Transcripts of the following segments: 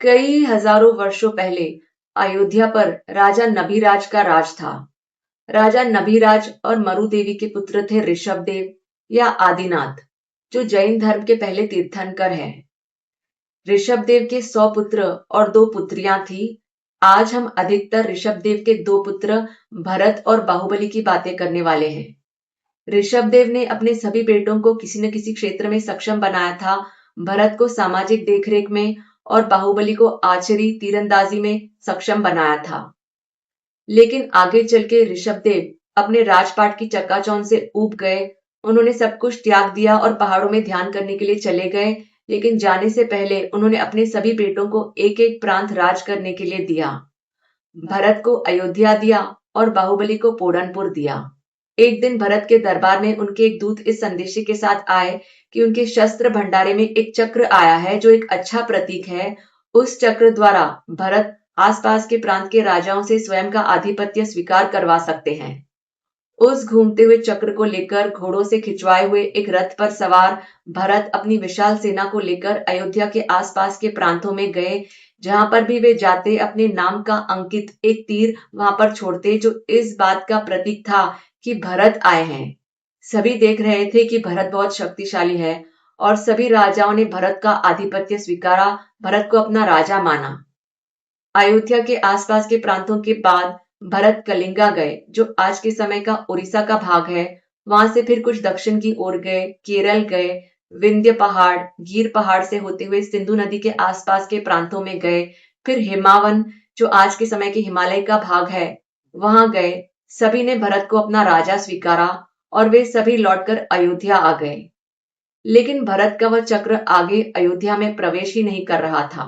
कई हजारों वर्षों पहले अयोध्या पर राजा नभिराज का राज था। राजा नभिराज और मरुदेवी के पुत्र थे ऋषभदेव या आदिनाथ, जो जैन धर्म के पहले तीर्थंकर हैं। ऋषभदेव के 100 पुत्र और 2 पुत्रियां थी। आज हम अधिकतर ऋषभदेव के 2 पुत्र भरत और बाहुबली की बातें करने वाले हैं। ऋषभदेव ने अपने सभी बेटों को किसी न किसी क्षेत्र में सक्षम बनाया था। भरत को सामाजिक देखरेख में और बाहुबली को आर्चरी तीरंदाजी में सक्षम बनाया था। लेकिन आगे चल के ऋषभदेव अपने राजपाट की चकाचौंध से ऊब गए। उन्होंने सब कुछ त्याग दिया और पहाड़ों में ध्यान करने के लिए चले गए। लेकिन जाने से पहले उन्होंने अपने सभी बेटों को एक एक प्रांत राज करने के लिए दिया। भरत को अयोध्या दिया और बाहुबली को पोढ़नपुर दिया। एक दिन भरत के दरबार में उनके एक दूत इस संदेशे के साथ आए कि उनके शस्त्र भंडारे में एक चक्र आया है, जो एक अच्छा प्रतीक है। उस चक्र द्वारा भरत आसपास के प्रांत के राजाओं से स्वयं का आधिपत्य स्वीकार करवा सकते हैं। उस घूमते हुए चक्र को लेकर घोड़ों से खिंचवाए हुए एक रथ पर सवार भरत अपनी विशाल सेना को लेकर अयोध्या के आसपास के प्रांतों में गए। जहां पर भी वे जाते, अपने नाम का अंकित एक तीर वहां पर छोड़ते, जो इस बात का प्रतीक था कि भरत आए हैं। सभी देख रहे थे कि भरत बहुत शक्तिशाली है और सभी राजाओं ने भरत का आधिपत्य स्वीकारा, भरत को अपना राजा माना। अयोध्या के आसपास के प्रांतों के बाद भरत कलिंगा गए, जो आज के समय का उड़ीसा का भाग है। वहां से फिर कुछ दक्षिण की ओर गए, केरल गए, विंध्य पहाड़, गिर पहाड़ से होते हुए सिंधु नदी के आसपास के प्रांतों में गए, फिर हिमावन, जो आज के समय के हिमालय का भाग है, वहां गए। सभी ने भरत को अपना राजा स्वीकारा और वे सभी लौटकर अयोध्या आ गए। लेकिन भरत का वह चक्र आगे अयोध्या में प्रवेश ही नहीं कर रहा था।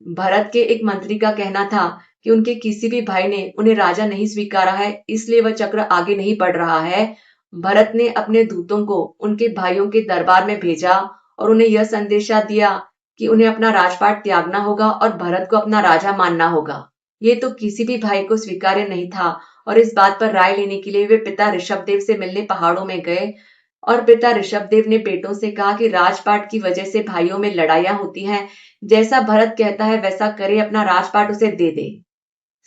भरत के एक मंत्री का कहना था कि उनके किसी भी भाई ने उन्हें राजा नहीं स्वीकारा है, इसलिए वह चक्र आगे नहीं बढ़ रहा है। भरत ने अपने दूतों को उनके भाइयों के दरबार में भेजा और उन्हें यह संदेशा दिया कि उन्हें अपना राजपाट त्यागना होगा और भरत को अपना राजा मानना होगा। ये तो किसी भी भाई को स्वीकार्य नहीं था और इस बात पर राय लेने के लिए वे पिता ऋषभदेव से मिलने पहाड़ों में गए। और पिता ऋषभदेव ने बेटों से कहा कि राजपाट की वजह से भाइयों में लड़ाइयां होती हैं। जैसा भरत कहता है वैसा करे, अपना राजपाट उसे दे दे।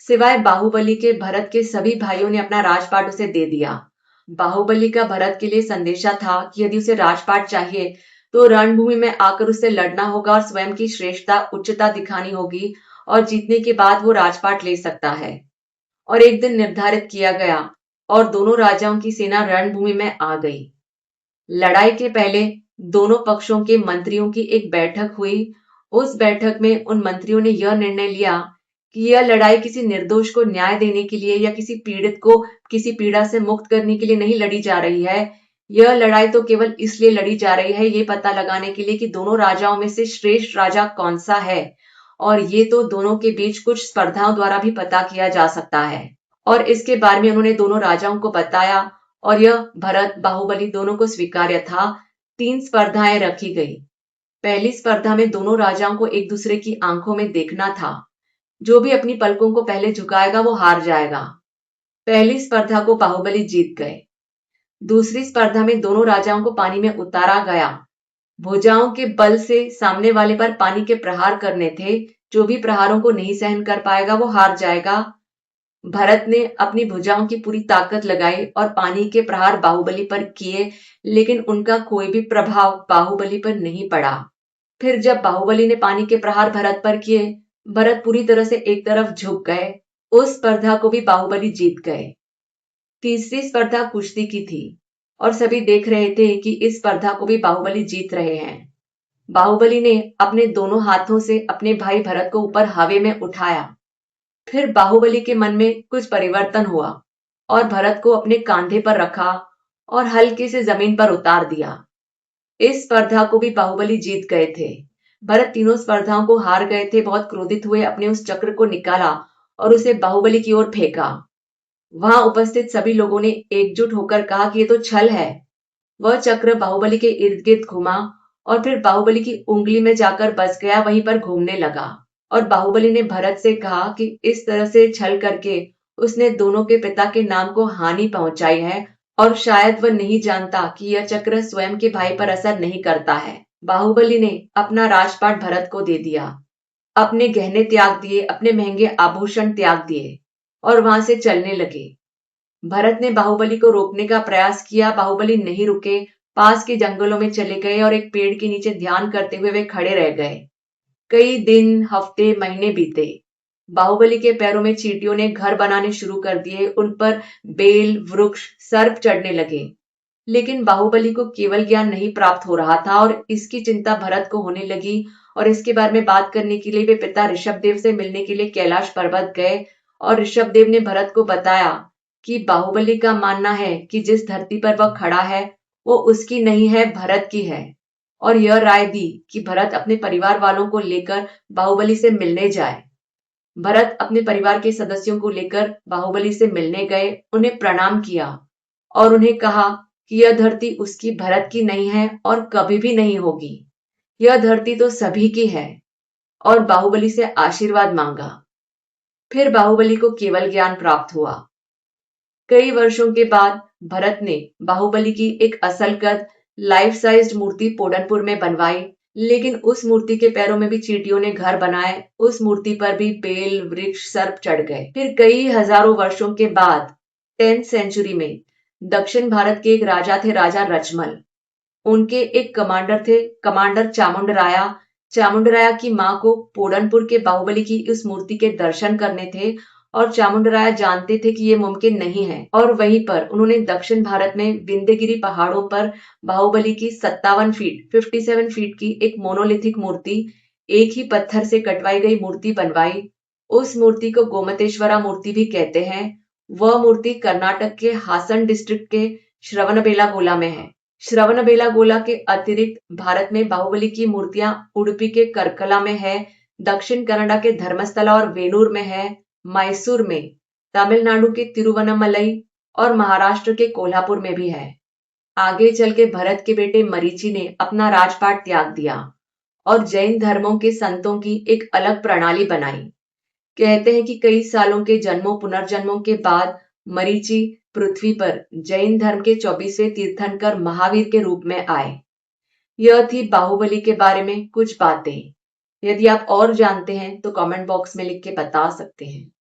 सिवाय बाहुबली के भरत के सभी भाइयों ने अपना राजपाट उसे दे दिया। बाहुबली का भरत के लिए संदेशा था कि यदि उसे राजपाट चाहिए तो रणभूमि में आकर उसे लड़ना होगा और स्वयं की श्रेष्ठता उच्चता दिखानी होगी, और जीतने के बाद वो राजपाट ले सकता है। और एक दिन निर्धारित किया गया और दोनों राजाओं की सेना रणभूमि में आ गई। लड़ाई के पहले दोनों पक्षों के मंत्रियों की एक बैठक हुई। उस बैठक में उन मंत्रियों ने यह निर्णय लिया कि यह लड़ाई किसी निर्दोष को न्याय देने के लिए या किसी पीड़ित को किसी पीड़ा से मुक्त करने के लिए नहीं लड़ी जा रही है। यह लड़ाई तो केवल इसलिए लड़ी जा रही है, ये पता लगाने के लिए कि दोनों राजाओं में से श्रेष्ठ राजा कौन सा है। और ये तो दोनों के बीच कुछ स्पर्धाओं द्वारा भी पता किया जा सकता है। और इसके बारे में उन्होंने दोनों राजाओं को बताया और यह भरत बाहुबली दोनों को स्वीकार्य था। 3 स्पर्धाएं रखी गई। पहली स्पर्धा में दोनों राजाओं को एक दूसरे की आंखों में देखना था। जो भी अपनी पलकों को पहले झुकाएगा वो हार जाएगा। पहली स्पर्धा को बाहुबली जीत गए। दूसरी स्पर्धा में दोनों राजाओं को पानी में उतारा गया। भुजाओं के बल से सामने वाले पर पानी के प्रहार करने थे। जो भी प्रहारों को नहीं सहन कर पाएगा वो हार जाएगा। भरत ने अपनी भुजाओं की पूरी ताकत लगाई और पानी के प्रहार बाहुबली पर किए, लेकिन उनका कोई भी प्रभाव बाहुबली पर नहीं पड़ा। फिर जब बाहुबली ने पानी के प्रहार भरत पर किए, भरत पूरी तरह से एक तरफ झुक गए। उस स्पर्धा को भी बाहुबली जीत गए। तीसरी स्पर्धा कुश्ती की थी और सभी देख रहे थे कि इस स्पर्धा को भी बाहुबली जीत रहे हैं। बाहुबली ने अपने दोनों हाथों से अपने भाई भरत को ऊपर हवा में उठाया। फिर बाहुबली के मन में कुछ परिवर्तन हुआ और भरत को अपने कांधे पर रखा और हल्के से जमीन पर उतार दिया। इस स्पर्धा को भी बाहुबली जीत गए थे। भरत तीनों स्पर्धाओं को हार गए थे। बहुत क्रोधित हुए अपने उस चक्र को निकाला और उसे बाहुबली की ओर फेंका। वहां उपस्थित सभी लोगों ने एकजुट होकर कहा कि ये तो छल है। वह चक्र बाहुबली के इर्द गिर्द घुमा और फिर बाहुबली की उंगली में जाकर बस गया, वहीं पर घूमने लगा। और बाहुबली ने भरत से कहा कि इस तरह से छल करके उसने दोनों के पिता के नाम को हानि पहुंचाई है और शायद वह नहीं जानता कि यह चक्र स्वयं के भाई पर असर नहीं करता है। बाहुबली ने अपना राजपाट भरत को दे दिया। अपने गहने त्याग दिए, अपने महंगे आभूषण त्याग दिए और वहां से चलने लगे। भरत ने बाहुबली को रोकने का प्रयास किया, बाहुबली नहीं रुके, पास के जंगलों में चले गए और एक पेड़ के नीचे ध्यान करते हुए वे खड़े रह गए। कई दिन, हफ्ते, महीने बीते। बाहुबली के पैरों में चींटियों ने घर बनाने शुरू कर दिए, उन पर बेल, वृक्ष, सर्प चढ़ने लगे। लेकिन बाहुबली को केवल ज्ञान नहीं प्राप्त हो रहा था और इसकी चिंता भरत को होने लगी और इसके बारे में बात करने के लिए वे पिता ऋषभदेव से मिलने के लिए कैलाश पर्वत गए और ऋषभदेव ने भरत को बताया कि बाहुबली का मानना है कि जिस धरती पर वह खड़ा है वो उसकी नहीं है, भरत की है। और यह राय दी कि भरत अपने परिवार वालों को लेकर बाहुबली से मिलने जाए। भरत अपने परिवार के सदस्यों को लेकर बाहुबली से मिलने गए, उन्हें प्रणाम किया और उन्हें कहा कि यह धरती उसकी, भरत की नहीं है और कभी भी नहीं होगी। यह धरती तो सभी की है और बाहुबली से आशीर्वाद मांगा। फिर बाहुबली को केवल ज्ञान प्राप्त हुआ। कई वर्षों के बाद भरत ने बाहुबली की एक असल कद लाइफ साइज्ड मूर्ति पोडनपुर में बनवाई, लेकिन उस मूर्ति के पैरों में भी चींटियों ने घर बनाए, उस मूर्ति पर भी बेल, वृक्ष, सर्प चढ़ गए। फिर कई हजारों वर्षों के बाद 10th सेंचुरी में दक्षिण भारत के एक राजा थे, राजा रचमल। उनके एक कमांडर थे, कमांडर चामुंडराया। चामुंडराया की मां को पोडनपुर के बाहुबली की उस मूर्ति के दर्शन करने थे और चामुंडराया जानते थे कि ये मुमकिन नहीं है और वहीं पर उन्होंने दक्षिण भारत में विंध्यगिरी पहाड़ों पर बाहुबली की 57 फीट की एक मोनोलिथिक मूर्ति, एक ही पत्थर से कटवाई गई मूर्ति बनवाई। उस मूर्ति को गोमतेश्वरा मूर्ति भी कहते हैं। वह मूर्ति कर्नाटक के हासन डिस्ट्रिक्ट के श्रवणबेलागोला में है। श्रवणबेलागोला के अतिरिक्त भारत में बाहुबली की मूर्तियां उडुपी के करकला में है, दक्षिण कन्नड़ा के धर्मस्थला और वेलूर में है, मैसूर में, तमिलनाडु के तिरुवन्नमलई और महाराष्ट्र के कोल्हापुर में भी है। आगे चल के भरत के बेटे मरीचि ने अपना राजपाट त्याग दिया और जैन धर्मों के संतों की एक अलग प्रणाली बनाई। कहते हैं कि कई सालों के जन्मों पुनर्जन्मों के बाद मरीचि पृथ्वी पर जैन धर्म के 24वें तीर्थंकर महावीर के रूप में आए। यह थी बाहुबली के बारे में कुछ बातें। यदि आप और जानते हैं तो कमेंट बॉक्स में लिख के बता सकते हैं।